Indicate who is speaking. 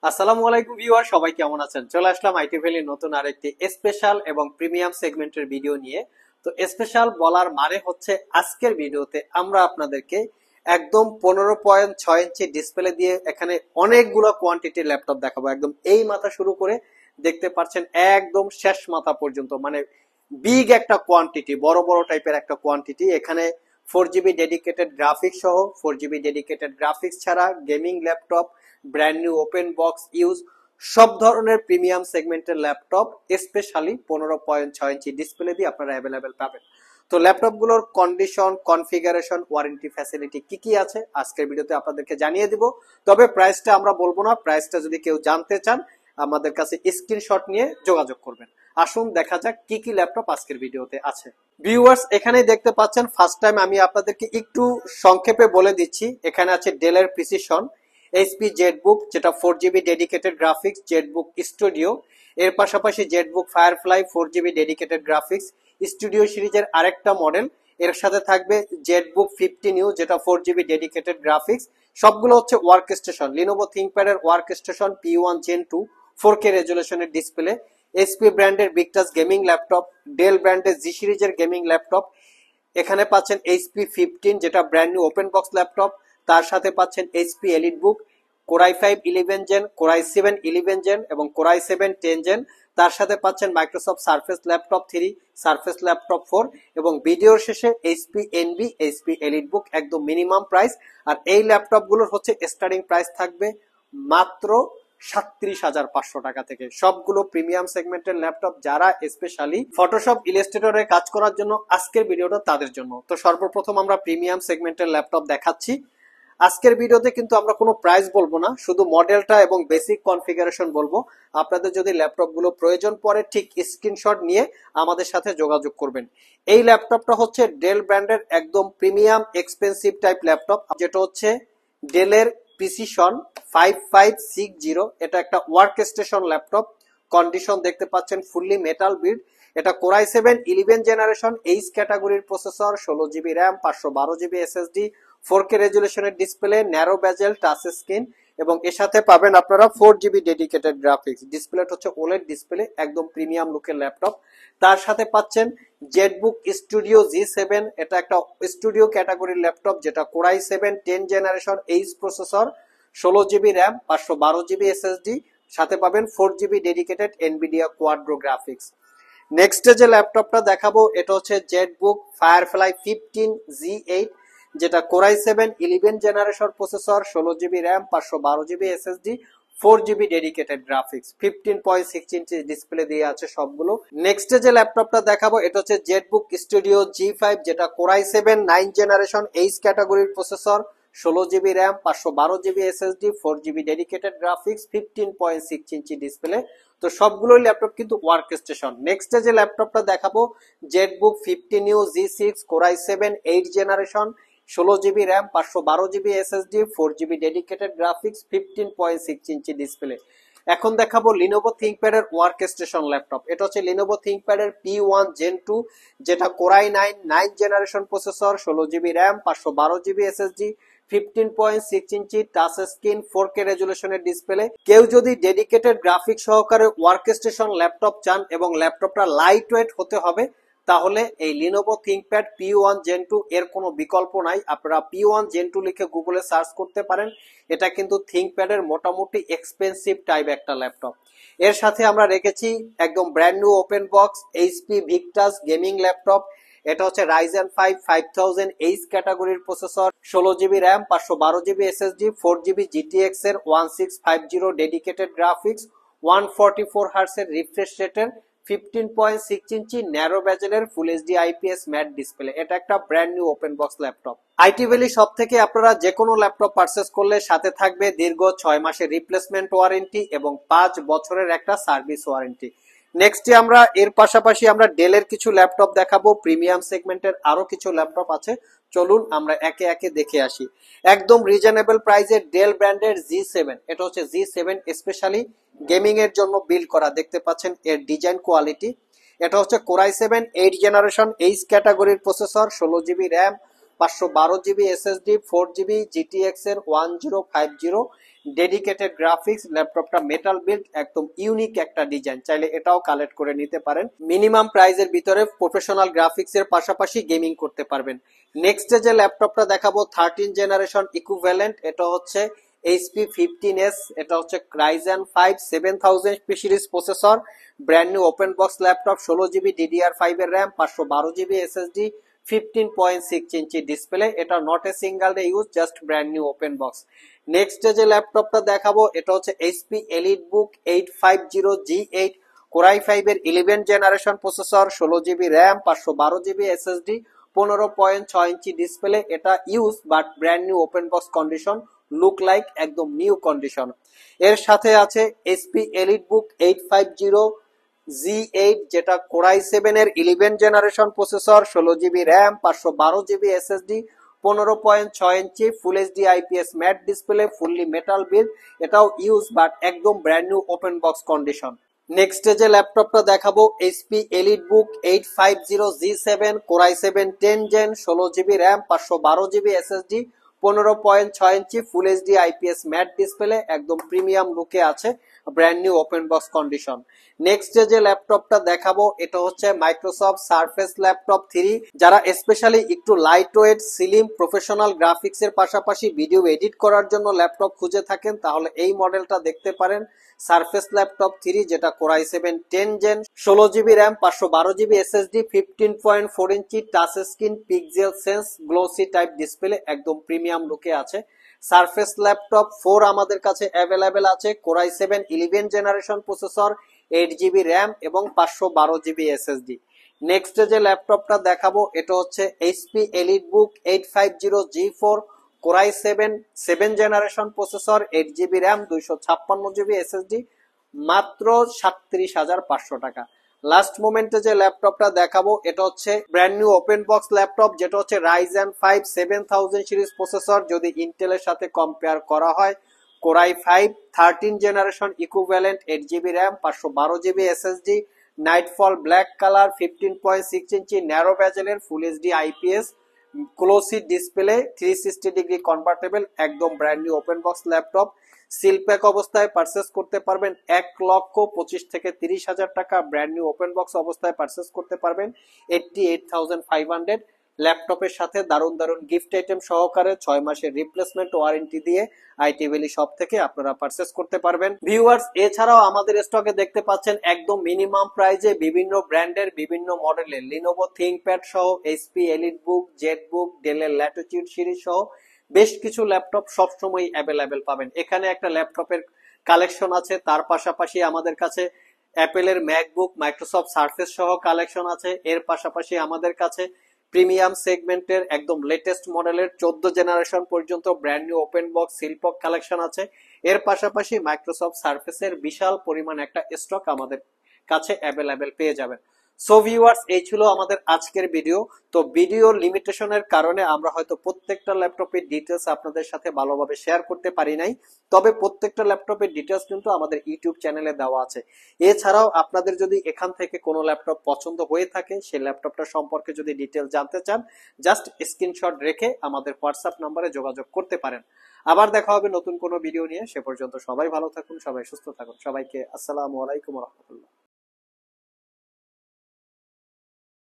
Speaker 1: আসসালামু আলাইকুম ভিউয়ার, সবাই কেমন আছেন? চলে আসলাম আইটি ভ্যালির নতুন আরেকটি স্পেশাল এবং প্রিমিয়াম সেগমেন্টের ভিডিও নিয়ে। তো স্পেশাল বলার মানে হচ্ছে আজকের ভিডিওতে আমরা আপনাদেরকে একদম 15.6 ইঞ্চি ডিসপ্লে দিয়ে এখানে অনেকগুলো কোয়ান্টিটির ল্যাপটপ দেখাবো। একদম এই মাথা শুরু করে দেখতে পাচ্ছেন একদম শেষ মাথা পর্যন্ত, মানে বিগ একটা কোয়ান্টিটি, বড় বড় টাইপের একটা কোয়ান্টিটি। এখানে 4GB ডেডিকেটেড গ্রাফিক্স সহ 4GB ডেডিকেটেড গ্রাফিক্স ছাড়া gaming laptop, brand new open box use, সব ধরনের প্রিমিয়াম সেগমেন্টের ল্যাপটপ স্পেশালি 15.6 ইঞ্চি ডিসপ্লে দিয়ে আপনারা অ্যাভেলেবেল পাবেন। তো ল্যাপটপ গুলোর কন্ডিশন, কনফিগারেশন, ওয়ারেন্টি ফ্যাসিলিটি কি কি আছে আজকের ভিডিওতে আপনাদেরকে জানিয়ে দিব। তবে প্রাইসটা আমরা বলবো না, প্রাইসটা যদি কেউ জানতে চান আমাদের কাছে স্ক্রিনশট নিয়ে যোগাযোগ করবেন। আসুন দেখা যাক কি কি ল্যাপটপ আজকের ভিডিওতে আছে। ভিউয়ার্স, এখানে দেখতে পাচ্ছেন ফার্স্ট টাইম আমি আপনাদেরকে একটু সংক্ষেপে বলে দিচ্ছি। এখানে আছে ডেলের প্রিসিশন, এইচপি জেটবুক যেটা 4GB dedicated graphics, Jetbook studio, এর পাশাপাশি Jetbook firefly 4GB dedicated graphics studio সিরিজের আরেকটা মডেল। এর সাথে থাকবে জেটবুক 15U যেটা 4GB ডেডিকেটেড গ্রাফিক্স। সবগুলো হচ্ছে ওয়ার্ক স্টেশন, লিনোভো থিংকপ্যাড এর work station P1 Gen 2 4K রেজুলেশনের ডিসপ্লে। এইচপি ব্র্যান্ডের বিগটাস গেমিং ল্যাপটপ, ডেল ব্র্যান্ডের জি সিরিজের গেমিং ল্যাপটপ। এখানে পাচ্ছেন এইচপি 15 যেটা brand new open box laptop. তার সাথে পাচ্ছেন HP EliteBook, core i 5 11 gen, core i 7 11 gen এবং কোরাই 7 10 জেন। তার সাথে পাচ্ছেন Microsoft Surface laptop 3, Surface laptop 4 এবং ভিডিওর শেষে এইচপি এনভি, এইচপি এলিটবুক একদম মিনিমাম প্রাইস। আর এই ল্যাপটপ গুলোর হচ্ছে স্টার্টিং প্রাইস থাকবে মাত্র 37,500 টাকা থেকে। সবগুলো প্রিমিয়াম সেগমেন্টের ল্যাপটপ, যারা স্পেশালি ফটোশপ ইলাস্ট্রেটরে কাজ করার জন্য আজকের ভিডিওটা তাদের জন্য। তো সর্বপ্রথম আমরা প্রিমিয়াম সেগমেন্টের ল্যাপটপ দেখাচ্ছি আজকের ভিডিওতে, কিন্তু আমরা কোনো প্রাইস বলবো না, শুধু মডেলটা এবং বেসিক কনফিগারেশন বলবো। আপনাদের যদি ল্যাপটপ গুলো প্রয়োজন পড়ে ঠিক স্ক্রিনশট নিয়ে আমাদের সাথে যোগাযোগ করবেন। এই ল্যাপটপটা হচ্ছে ডেল ব্র্যান্ডের একদম প্রিমিয়াম এক্সপেন্সিভ টাইপ ল্যাপটপ, যেটা হচ্ছে ডেলের প্রিসিশন 5560। এটা একটা ওয়ার্ক স্টেশন ল্যাপটপ। কন্ডিশন দেখতে পাচ্ছেন ফুললি মেটাল বিল্ড। এটা কোরাই 7 11 জেনারেশন এইচ ক্যাটাগরির processor, 16GB RAM, 512GB SSD, 4K রেজুলেশনের display, narrow bezel touch screen এবং এর সাথে পাবেন আপনারা 4GB ডেডিকেটেড গ্রাফিক্স। ডিসপ্লেটা হচ্ছে ওলেড ডিসপ্লে, একদম প্রিমিয়াম লুকের ল্যাপটপ। তার সাথে পাচ্ছেন জেটবুক স্টুডিও G7, এটা একটা স্টুডিও ক্যাটাগরির ল্যাপটপ যেটা core i 7 10 generation H processor, 16GB RAM, 512GB SSD, সাথে পাবেন 4GB dedicated Nvidia কোয়াড্রো graphics. Next যে ল্যাপটপটা দেখাবো এটা হচ্ছে জেটবুক ফায়ারফ্লাই 15Z8, যেটা core i 7 11 generation processor, 16GB RAM, 512GB SSD, 4GB dedicated graphics, 15.6 inch display দিয়ে আছে সবগুলো। নেক্সট যে ল্যাপটপটা দেখাবো এটা হচ্ছে জেটবুক স্টুডিও G5, যেটা কোরাই 7 9 জেনারেশন এইচ ক্যাটাগরির processor, 16GB RAM, 512GB SSD, 4GB dedicated graphics, 15.6 inch display. তো সবগুলোই ল্যাপটপ কিন্তু ওয়ার্ক স্টেশন। নেক্সট যে ল্যাপটপটা দেখাবো ZBook 15U G6 core i 7 8 generation, 16GB RAM, 512GB SSD, 4GB dedicated graphics, 15.6 inch display. এখন দেখাবো Lenovo ThinkPad এর ওয়ার্ক স্টেশন ল্যাপটপ। এটা হচ্ছে লিনোভো থিংকপ্যাড এর P1 Gen 2, যেটা core i 9 generation processor, 16GB RAM, 512GB SSD, 15.6 inch touch screen, 4K রেজুলেশনের display. কেউ যদি ডেডিকেটেড গ্রাফিক্স সহকারে ওয়ার্ক স্টেশন ল্যাপটপ চান এবং ল্যাপটপটা লাইট ওয়েট হতে হবে, তাহলে এই লিনোভো থিংকপ্যাড P1 Gen 2 এর কোনো বিকল্প নাই। আপনারা P1 Gen 2 লিখে গুগলে সার্চ করতে পারেন। এটা কিন্তু থিংকপ্যাড এর মোটামুটি এক্সপেন্সিভ টাইপ একটা ল্যাপটপ। এর সাথে আমরা রেখেছি একদম brand new open box HP Victus gaming laptop. এটা হচ্ছে Ryzen 5 5000H ক্যাটাগরির processor, 16GB RAM, 512GB SSD, 4GB GTX এর 1650 ডেডিকেটেড গ্রাফিক্স, 144 Hz এর রিফ্রেশ রেটের, 15.6 ইঞ্চি ন্যারো বেজেলের full HD IPS matte display. এটা একটা brand new open box laptop. IT Valley সব থেকে আপনারা যে কোনো ল্যাপটপ পারচেস করলে সাথে থাকবে দীর্ঘ 6 মাসের রিপ্লেসমেন্ট ওয়ারেন্টি এবং 5 বছরের একটা সার্ভিস ওয়ারেন্টি। নেক্সটে আমরা এর পাশাপাশি আমরা ডেলের কিছু ল্যাপটপ দেখাবো, প্রিমিয়াম সেগমেন্টের আরো কিছু ল্যাপটপ আছে। চলুন আমরা একে একে দেখে আসি। একদম রিজনেবল প্রাইসে ডেল ব্র্যান্ডের G7, এটা হচ্ছে G7 স্পেশালি গেমিং এর জন্য বিল্ড করা। দেখতে পাচ্ছেন এর ডিজাইন কোয়ালিটি। এটা হচ্ছে কোরাই 7 8 জেনারেশন এইচ ক্যাটাগরির processor, 16GB RAM, 512GB SSD, 4GB GTX এর 1050 ডেডিকেটেড গ্রাফিক্স, ল্যাপটপটা মেটাল বিল্ড, একদম ইউনিক একটা ডিজাইন, চাইলে এটাও কালেক্ট করে নিতে পারেন। মিনিমাম প্রাইজের ভিতরে প্রফেশনাল গ্রাফিক্স এর পাশাপাশি গেমিং করতে পারবেন। নেক্সট যে ল্যাপটপটা দেখাবো 13 জেনারেশন ইকুইভ্যালেন্ট, এটা হচ্ছে HP 15s, এটা হচ্ছে Ryzen 5 7000 series processor, brand new open box laptop, 16GB DDR5 এর RAM, 512GB SSD, 15.6 inch display. এটা not a single day use, just brand new open box. Next যে ল্যাপটপটা দেখাবো এটা হচ্ছে HP EliteBook 850G8, Core i5 এর 11 generation processor, 16GB RAM, 512GB SSD, 15.6 inch display. এটা use but brand new open box condition, look like একদম new condition. এর সাথে আছে HP EliteBook 850G8, যেটা Core i7 এর 11 generation processor, 16GB RAM, 512GB SSD, 15.6 inch full HD IPS matte display, fully metal build. এটাও use but একদম brand new open box condition. Next যে ল্যাপটপটা দেখাবো HP EliteBook 850G7, Core i7 10 Gen, 16GB RAM, 512GB SSD, 15.6 inch full HD IPS matte display, একদম premium লুকে আছে, brand new open box condition. Next যে ল্যাপটপটা দেখাবো এটা হচ্ছে মাইক্রোসফট সারফেস ল্যাপটপ 3। যারা স্পেশালি একটু light weight, slim, professional graphics এর পাশাপাশি ভিডিও এডিট করার জন্য ল্যাপটপ খুঁজে থাকেন, তাহলে এই মডেলটা দেখতে পারেন, সারফেস ল্যাপটপ 3, যেটা Core i7 10 Gen, 16GB RAM, 512GB SSD, 15.4 ইঞ্চি touch screen, pixel sense glossy type display, একদম প্রিমিয়াম লুকে আছে। সারফেস ল্যাপটপ 4 আমাদের কাছে অ্যাভেলেবেল আছে, Core i7 11 generation processor, 8GB RAM এবং 512GB SSD। নেক্সট যে ল্যাপটপটা দেখাবো এটা হচ্ছে HP EliteBook 850G4, Core i7 7 generation processor, 8GB RAM, 256GB SSD, মাত্র 37,500 টাকা। লাস্ট মোমেন্টে যে ল্যাপটপটা দেখাবো এটা হচ্ছে brand new open box laptop, যেটা হচ্ছে Ryzen 5 7000 সিরিজ প্রসেসর। যদি ইন্টেলের সাথে কম্পেয়ার করা হয়, Core i5 13 generation equivalent, 8GB RAM, 512GB SSD, nightfall black colour, 15.6 inch narrow ব্যাজেলের full HD IPS glossy display, 360 degree convertible, একদম brand new open box laptop. Seal pack অবস্থায় purchase করতে পারবেন 1,25,000 থেকে 30,000 টাকা, ব্র্যান্ড নিউ ওপেন বক্স অবস্থায় purchase করতে পারবেন 88,500। ল্যাপটপের সাথে দারুণ দারুণ গিফট আইটেম সহকারে 6 মাসের রিপ্লেসমেন্ট ওয়ারেন্টি দিয়ে আইটি ভ্যালি শপ থেকে আপনারা পারচেস করতে পারবেন। ভিউয়ার্স, এছাড়াও আমাদের স্টকে দেখতে পাচ্ছেন একদম মিনিমাম প্রাইজে বিভিন্ন ব্র্যান্ডের বিভিন্ন মডেলের Lenovo ThinkPad সহ, HP EliteBook, ZBook, Dell এর Latitude সিরিজ সহ বেশ কিছু ল্যাপটপ সবসময় অ্যাভেলেবেল পাবেন। এখানে একটা ল্যাপটপের কালেকশন আছে, তার পাশাপাশি আমাদের কাছে অ্যাপেলের ম্যাকবুক, মাইক্রোসফট সারফেস সহ কালেকশন আছে। এর পাশাপাশি আমাদের কাছে প্রিমিয়াম সেগমেন্টের একদম লেটেস্ট মডেলের 14 জেনারেশন পর্যন্ত brand new open box seal pack collection আছে। এর পাশাপাশি মাইক্রোসফট সারফেসের বিশাল পরিমাণ একটা স্টক আমাদের কাছে অ্যাভেলেবেল পেয়ে যাবেন। সো ভিউয়ার্স, এই ছিল আমাদের আজকের ভিডিও। তো ভিডিও লিমিটেশনের কারণে আমরা হয়তো প্রত্যেকটা ল্যাপটপের ডিটেলস আপনাদের সাথে ভালোভাবে শেয়ার করতে পারি নাই, তবে প্রত্যেকটা ল্যাপটপের ডিটেলস কিন্তু আমাদের ইউটিউব চ্যানেলে দেওয়া আছে। এছাড়াও আপনাদের যদি এখান থেকে কোনো ল্যাপটপ পছন্দ হয়ে থাকে, সেই ল্যাপটপটা সম্পর্কে যদি ডিটেলস জানতে চান, জাস্ট স্ক্রিনশট রেখে আমাদের হোয়াটসঅ্যাপ নম্বরে যোগাযোগ করতে পারেন। আবার দেখা হবে নতুন কোনো ভিডিও নিয়ে। সে পর্যন্ত সবাই ভালো থাকুন, সবাই সুস্থ থাকুন। সবাইকে আসসালামু আলাইকুম ওয়া রাহমাতুল্লাহ।